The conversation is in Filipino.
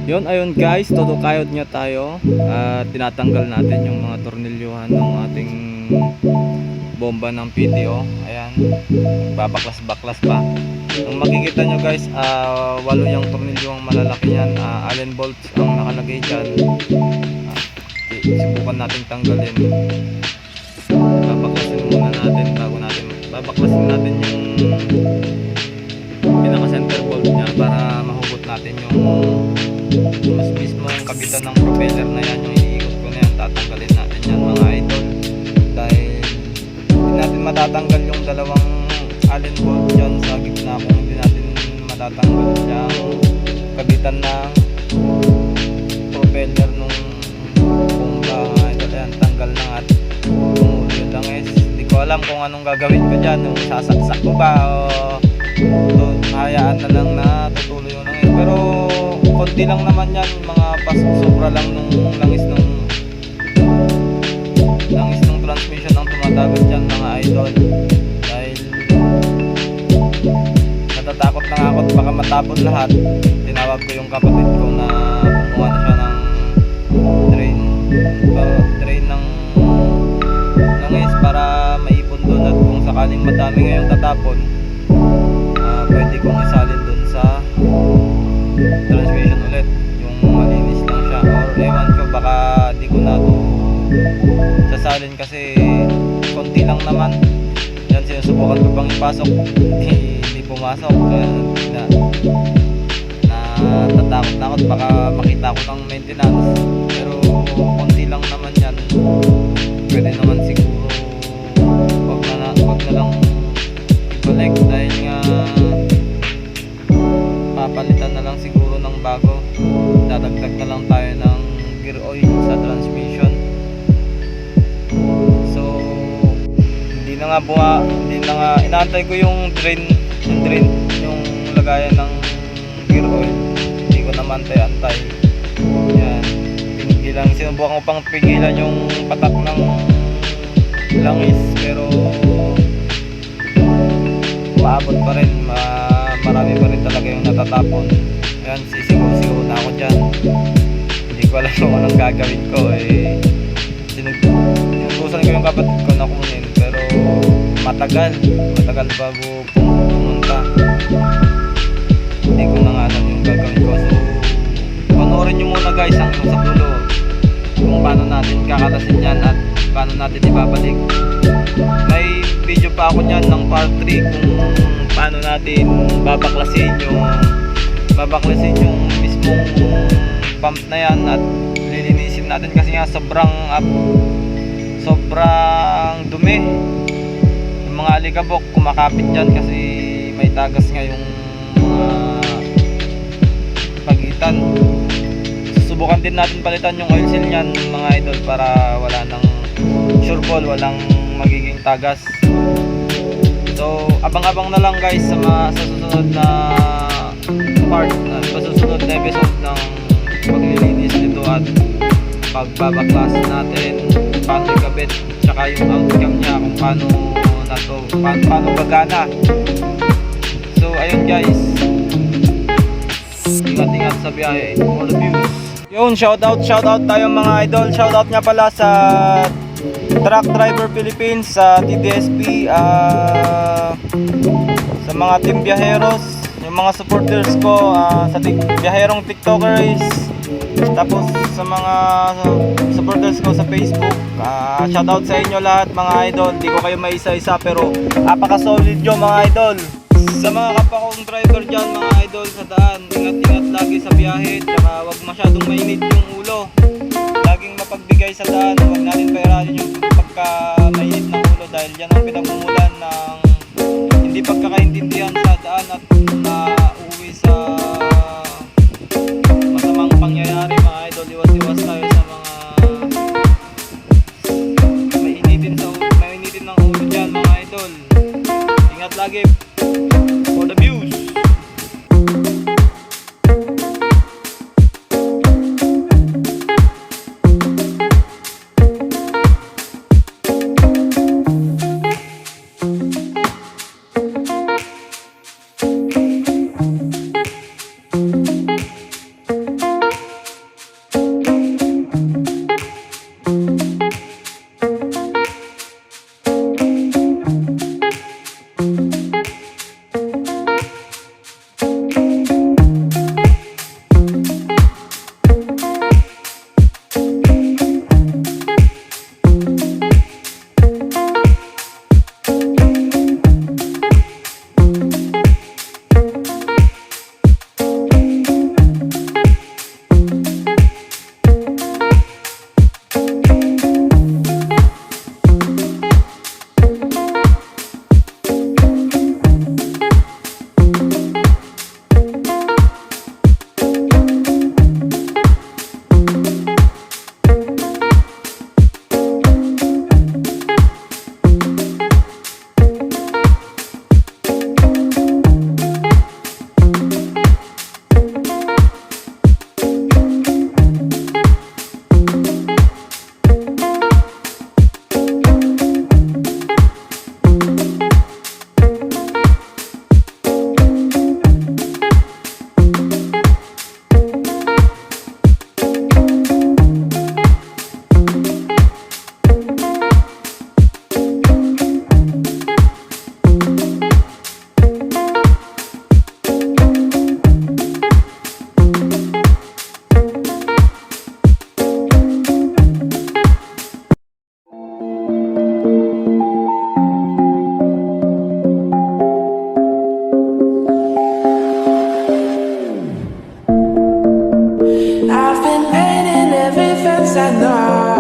Yun, ayun guys, todo kayod nga tayo at tinatanggal natin yung mga tornilyuhan ng ating bomba ng PTO. Ayan, babaklas-baklas pa. Ang makikita nyo guys, walo yung tornilyuhang malalaki yan, Allen bolts ang nakalagay dyan. Subukan natin tanggalin. Babaklasin muna natin bago natin babaklasin natin yung pinaka center bolt niya para mahugot natin yung mas mismong kabitan ng propeller na yan, yung iikot ko na yan. Tatanggalin natin yan mga idol dahil hindi natin matatanggal yung dalawang allen bolt dyan sa gitna kung hindi natin matatanggal yung kabitan ng propeller nung bomba mga idol. Ayan, tanggal na at tumulo yung langis. Hindi ko alam kung anong gagawin ko dyan, yung sasaksak ko ba o hayaan na lang na tutuloy yung langis. Pero konti lang naman yan, mga sobra lang nung langis nung transmission ang tumatagas dyan mga idol. Dahil natatakot na ako baka matapon lahat. Tinawag ko yung kapatid ko na kumuha na siya ng drain ng langis para maipon doon, at kung sakaling madami ngayong tatapon, pwede kong isalin doon sa transmission ulit, yung malinis lang siya, or ewan ko, baka di ko na to sasalin kasi konti lang naman yan. Sinusubukan ko bang ipasok, hindi pumasok. Natatakot na ako baka makita ko ng maintenance, pero konti lang naman yan. Pwede naman siguro wag na lang ibalik dahil nga papalitan na lang siguro ng bago. Dadagdag na lang tayo ng gear oil sa transmission. So hindi na nga inaantay ko yung drain, yung lagayan ng gear oil. Hindi ko naman antay. Yan, pinigilan, sinubukan ko pang pigilan yung patak ng langis, pero maabot pa rin, marami pa rin talaga yung natatapon. Ayan, sisigaw na ako dyan. Hindi ko alam kung anong gagawin ko. Sinutusan ko yung kapatid ko na kunin, pero matagal bago pumunta. Hindi ko na nga alam yung gagawin ko. So panoorin nyo muna guys ang sa dulo kung paano natin kakalasin yan at paano natin ibabalik. May video pa ako nyan ng part 3 kung paano natin babaklasin yung mismong pump na yan at lilinisin natin kasi nga sobrang dumi. Yung mga alikabok kumakapit dyan kasi may tagas nga yung pagitan. Susubukan din natin palitan yung oil seal nyan mga idol para wala nang sure ball, walang magiging tagas. So abang-abang na lang guys sa susunod na part, sa susunod na episode ng paglilinis nito at pagbabaklas natin, paano ikabit, tsaka yung outcome nya kung paano gagana. So ayun guys, ingat sa biyahe for the views. Yun, shoutout tayo mga idol. Shoutout nga pala sa Truck Driver Philippines, sa TDSP, sa mga team biyaheros, yung mga supporters ko, sa biyaherong tiktokers, tapos sa mga supporters ko sa Facebook. Shoutout sa inyo lahat mga idol. Di ko kayo maisa-isa pero apaka-solid nyo mga idol. Sa mga kapwa kong driver dyan mga idol sa daan, ingat lagi sa biyahe, tsaka wag masyadong mainit yung ulo. Laging mapagbigay sa daan, huwag natin pairalin yung pagka mainit ng ulo dahil yan ang pinagmumulan ng hindi pagkakaintindihan sa daan at uuwi sa masamang pangyayari mga idol. Iwas tayo sa mga mainitin ng ulo dyan mga idol. Ingat lagi for the views. I've been painting every fence I know.